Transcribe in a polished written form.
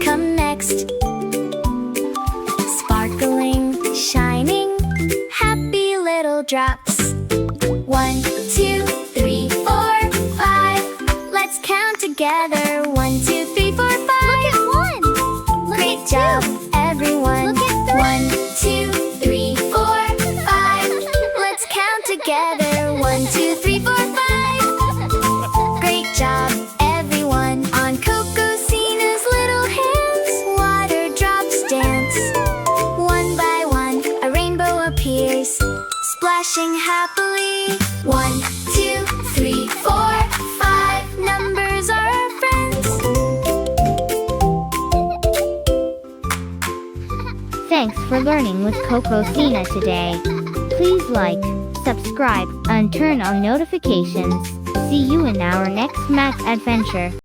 come next. Sparkling, shining, happy little drops. 1, 2, 3, 4, 5. Let's count together. 1, 2, 3, 4, 5. Look at 1. Look Great at job, 2. everyone. Look at 3. 1, 2, 3, 4, 5. Let's count together. 1, 2, 3, 4, 5. Great job, everyone. On CocoSina's little hands, water drops dance. One by one, a rainbow appears, splashing happily. 1, 2, 3, 4, 5. Numbers are our friends. Thanks for learning with CocoSina today. Please like, subscribe, and turn on notifications. See you in our next math adventure.